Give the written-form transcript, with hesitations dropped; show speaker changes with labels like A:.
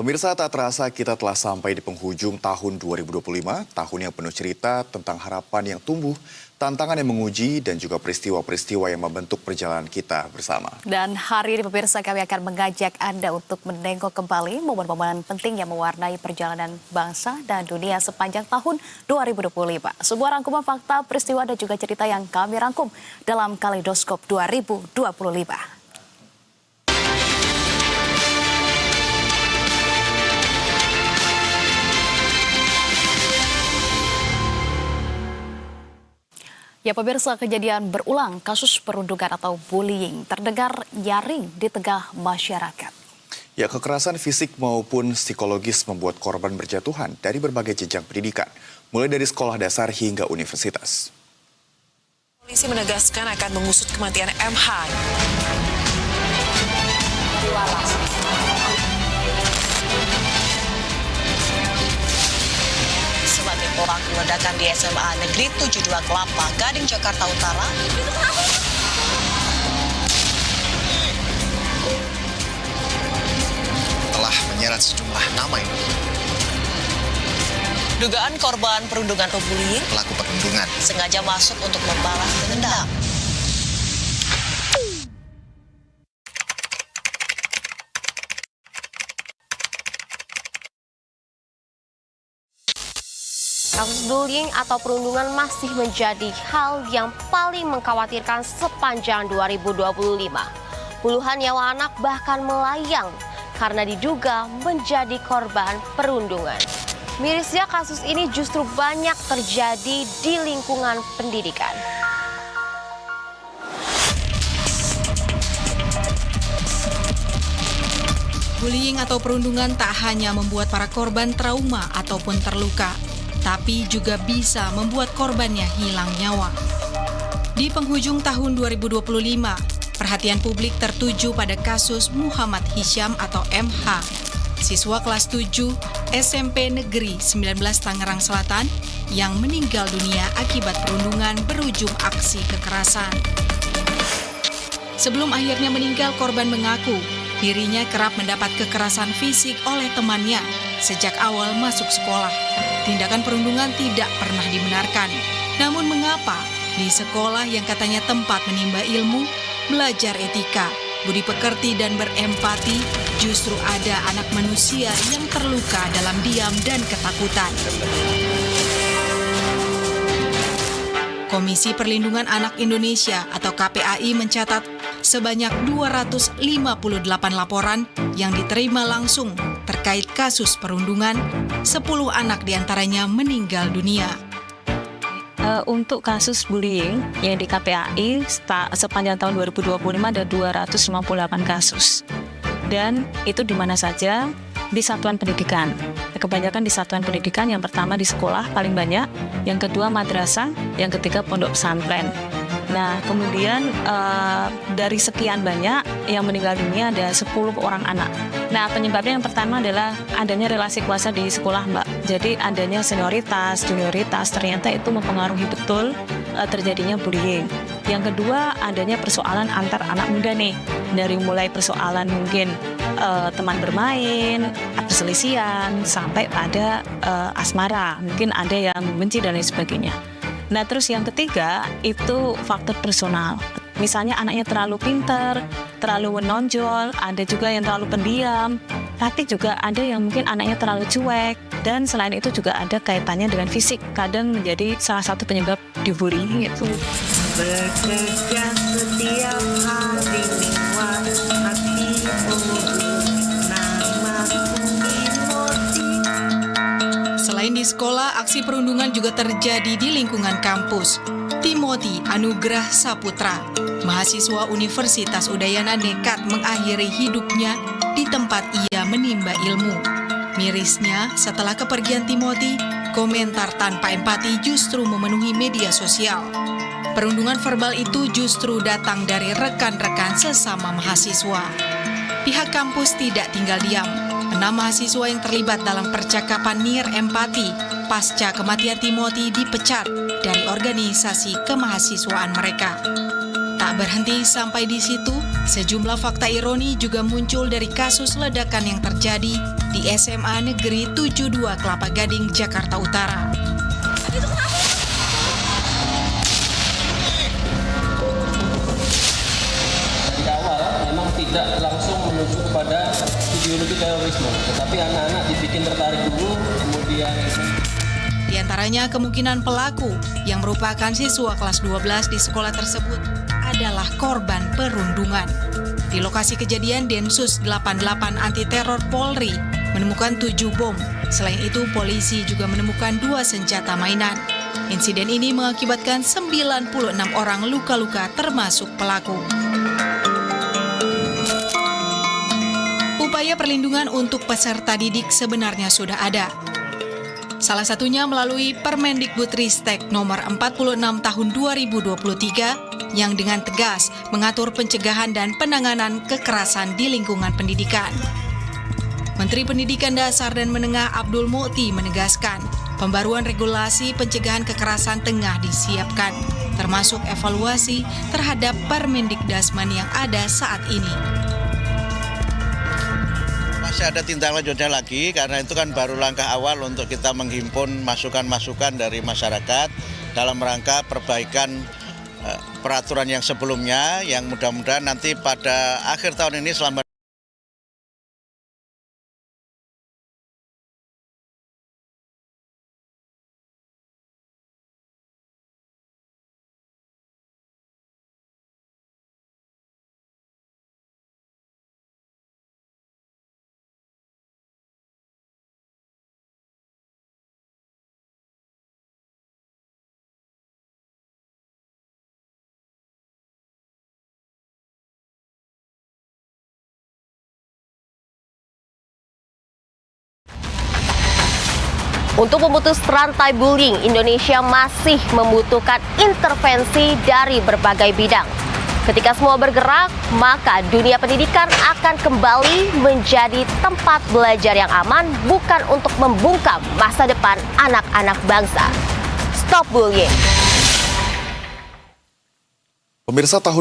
A: Pemirsa, tak terasa kita telah sampai di penghujung tahun 2025, tahun yang penuh cerita tentang harapan yang tumbuh, tantangan yang menguji, dan juga peristiwa-peristiwa yang membentuk perjalanan kita bersama.
B: Dan hari ini pemirsa, kami akan mengajak Anda untuk menengok kembali momen-momen penting yang mewarnai perjalanan bangsa dan dunia sepanjang tahun 2025. Sebuah rangkuman fakta, peristiwa, dan juga cerita yang kami rangkum dalam Kaleidoskop 2025. Ya pemirsa, kejadian berulang kasus perundungan atau bullying terdengar nyaring di tengah masyarakat.
A: Ya, kekerasan fisik maupun psikologis membuat korban berjatuhan dari berbagai jenjang pendidikan, mulai dari sekolah dasar hingga universitas.
C: Polisi menegaskan akan mengusut kematian MH. Sebagai pelaku ledakan di SMA Negeri 72 Kelapa Gading, Jakarta Utara.
D: Telah menyeret sejumlah nama ini.
C: Dugaan korban perundungan atau bullying,
D: Pelaku perundungan
C: sengaja masuk untuk membalas dendam.
E: Kasus bullying atau perundungan masih menjadi hal yang paling mengkhawatirkan sepanjang 2025. Puluhan nyawa anak bahkan melayang karena diduga menjadi korban perundungan. Mirisnya kasus ini justru banyak terjadi di lingkungan pendidikan.
F: Bullying atau perundungan tak hanya membuat para korban trauma ataupun terluka, tapi juga bisa membuat korbannya hilang nyawa. Di penghujung tahun 2025, perhatian publik tertuju pada kasus Muhammad Hisyam atau MH, siswa kelas 7 SMP Negeri 19 Tangerang Selatan yang meninggal dunia akibat perundungan berujung aksi kekerasan. Sebelum akhirnya meninggal, korban mengaku dirinya kerap mendapat kekerasan fisik oleh temannya sejak awal masuk sekolah. Tindakan perundungan tidak pernah dibenarkan. Namun mengapa di sekolah yang katanya tempat menimba ilmu, belajar etika, budi pekerti dan berempati, justru ada anak manusia yang terluka dalam diam dan ketakutan. Komisi Perlindungan Anak Indonesia atau KPAI mencatat sebanyak 258 laporan yang diterima langsung terkait kasus perundungan, 10 anak diantaranya meninggal dunia.
G: Untuk kasus bullying yang di KPAI sepanjang tahun 2025 ada 258 kasus. Dan itu di mana saja? Di satuan pendidikan. Kebanyakan di satuan pendidikan, yang pertama di sekolah paling banyak, yang kedua madrasah, yang ketiga pondok pesantren. Nah, kemudian dari sekian banyak yang meninggal dunia ada 10 orang anak. Nah, penyebabnya yang pertama adalah adanya relasi kuasa di sekolah, Mbak. Jadi adanya senioritas, junioritas, ternyata itu mempengaruhi betul terjadinya bullying. Yang kedua, adanya persoalan antar anak muda nih. Dari mulai persoalan mungkin teman bermain, perselisihan, sampai pada asmara. Mungkin ada yang membenci dan lain sebagainya. Nah, terus yang ketiga itu faktor personal. Misalnya anaknya terlalu pintar, terlalu menonjol, ada juga yang terlalu pendiam, tapi juga ada yang mungkin anaknya terlalu cuek. Dan selain itu juga ada kaitannya dengan fisik, kadang menjadi salah satu penyebab dibully gitu.
H: Bekerja setiap hari lewat hatimu, namaku Timoti.
F: Selain di sekolah, aksi perundungan juga terjadi di lingkungan kampus. Timoti Anugrah Saputra, mahasiswa Universitas Udayana, nekat mengakhiri hidupnya di tempat ia menimba ilmu. Mirisnya, setelah kepergian Timoti, komentar tanpa empati justru memenuhi media sosial. Perundungan verbal itu justru datang dari rekan-rekan sesama mahasiswa. Pihak kampus tidak tinggal diam. 6 mahasiswa yang terlibat dalam percakapan nir empati pasca kematian Timoti dipecat dari organisasi kemahasiswaan mereka. Tak berhenti sampai di situ, sejumlah fakta ironi juga muncul dari kasus ledakan yang terjadi di di SMA Negeri 72 Kelapa Gading, Jakarta Utara.
I: Di awal memang tidak langsung menuju kepada ideologi terorisme, tetapi anak-anak dibikin tertarik dulu, kemudian
F: Di antaranya kemungkinan pelaku yang merupakan siswa kelas 12 di sekolah tersebut adalah korban perundungan. Di lokasi kejadian, Densus 88 Anti Teror Polri menemukan 7 bom. Selain itu, polisi juga menemukan 2 senjata mainan. Insiden ini mengakibatkan 96 orang luka-luka termasuk pelaku. Upaya perlindungan untuk peserta didik sebenarnya sudah ada. Salah satunya melalui Permendikbudristek nomor 46 tahun 2023 yang dengan tegas mengatur pencegahan dan penanganan kekerasan di lingkungan pendidikan. Menteri Pendidikan Dasar dan Menengah Abdul Mu'ti menegaskan, pembaruan regulasi pencegahan kekerasan tengah disiapkan, termasuk evaluasi terhadap Permendikdasmen yang ada saat ini.
J: Masih ada tindak lanjutnya lagi, karena itu kan baru langkah awal untuk kita menghimpun masukan-masukan dari masyarakat dalam rangka perbaikan peraturan yang sebelumnya, yang mudah-mudahan nanti pada akhir tahun ini selama
E: Untuk memutus rantai bullying, Indonesia masih membutuhkan intervensi dari berbagai bidang. Ketika semua bergerak, maka dunia pendidikan akan kembali menjadi tempat belajar yang aman, bukan untuk membungkam masa depan anak-anak bangsa. Stop bullying.
A: Pemirsa, tahun